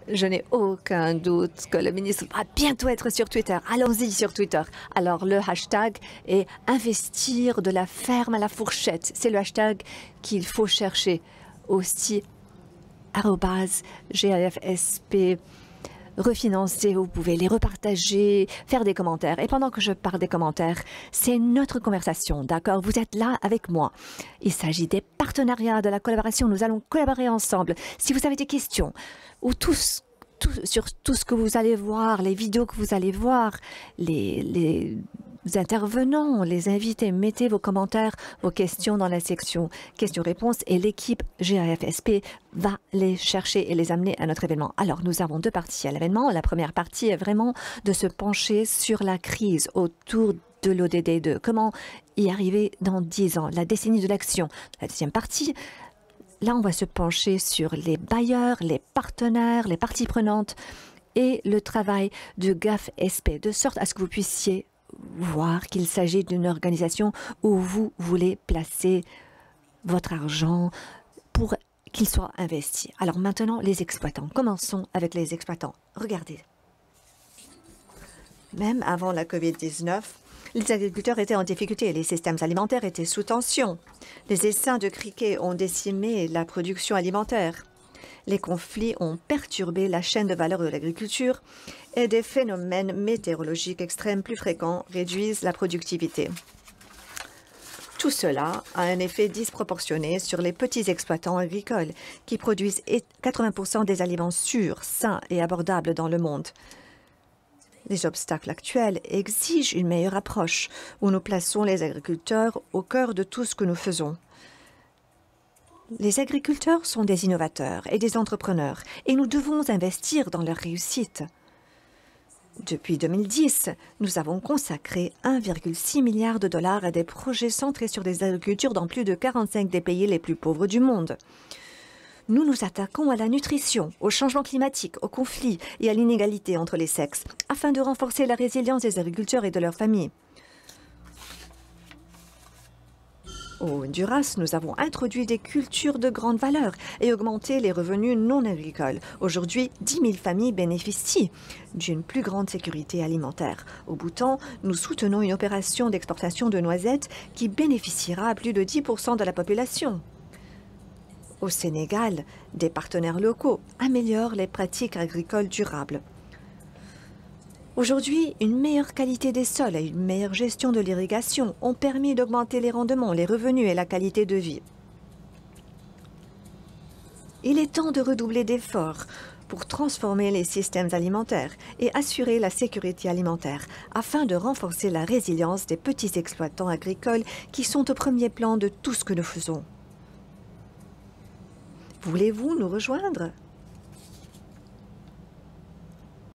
Je n'ai aucun doute que le ministre va bientôt être sur Twitter. Allons-y sur Twitter. Alors, le hashtag est investir de la ferme à la fourchette. C'est le hashtag qu'il faut chercher. Aussi, @GAFSP refinancer, vous pouvez les repartager, faire des commentaires. Et pendant que je parle des commentaires, c'est notre conversation, d'accord? Vous êtes là avec moi. Il s'agit des partenariats, de la collaboration. Nous allons collaborer ensemble. Si vous avez des questions ou sur tout ce que vous allez voir, les vidéos que vous allez voir, les intervenants, les invités, mettez vos commentaires, vos questions dans la section questions-réponses et l'équipe GAFSP va les chercher et les amener à notre événement. Alors, nous avons deux parties à l'événement. La première partie est vraiment de se pencher sur la crise autour de l'ODD2. Comment y arriver dans 10 ans, la décennie de l'action. La deuxième partie, là, on va se pencher sur les bailleurs, les partenaires, les parties prenantes et le travail de GAFSP, de sorte à ce que vous puissiez voir qu'il s'agit d'une organisation où vous voulez placer votre argent pour qu'il soit investi. Alors maintenant, les exploitants. Commençons avec les exploitants. Regardez. Même avant la COVID-19, les agriculteurs étaient en difficulté et les systèmes alimentaires étaient sous tension. Les essaims de criquets ont décimé la production alimentaire. Les conflits ont perturbé la chaîne de valeur de l'agriculture et des phénomènes météorologiques extrêmes plus fréquents réduisent la productivité. Tout cela a un effet disproportionné sur les petits exploitants agricoles qui produisent 80% des aliments sûrs, sains et abordables dans le monde. Les obstacles actuels exigent une meilleure approche où nous plaçons les agriculteurs au cœur de tout ce que nous faisons. Les agriculteurs sont des innovateurs et des entrepreneurs et nous devons investir dans leur réussite. Depuis 2010, nous avons consacré 1,6 milliard de dollars à des projets centrés sur des agricultures dans plus de 45 des pays les plus pauvres du monde. Nous nous attaquons à la nutrition, au changement climatique, aux conflits et à l'inégalité entre les sexes, afin de renforcer la résilience des agriculteurs et de leurs familles. Au Honduras, nous avons introduit des cultures de grande valeur et augmenté les revenus non agricoles. Aujourd'hui, 10 000 familles bénéficient d'une plus grande sécurité alimentaire. Au Bhoutan, nous soutenons une opération d'exportation de noisettes qui bénéficiera à plus de 10% de la population. Au Sénégal, des partenaires locaux améliorent les pratiques agricoles durables. Aujourd'hui, une meilleure qualité des sols et une meilleure gestion de l'irrigation ont permis d'augmenter les rendements, les revenus et la qualité de vie. Il est temps de redoubler d'efforts pour transformer les systèmes alimentaires et assurer la sécurité alimentaire afin de renforcer la résilience des petits exploitants agricoles qui sont au premier plan de tout ce que nous faisons. Voulez-vous nous rejoindre ?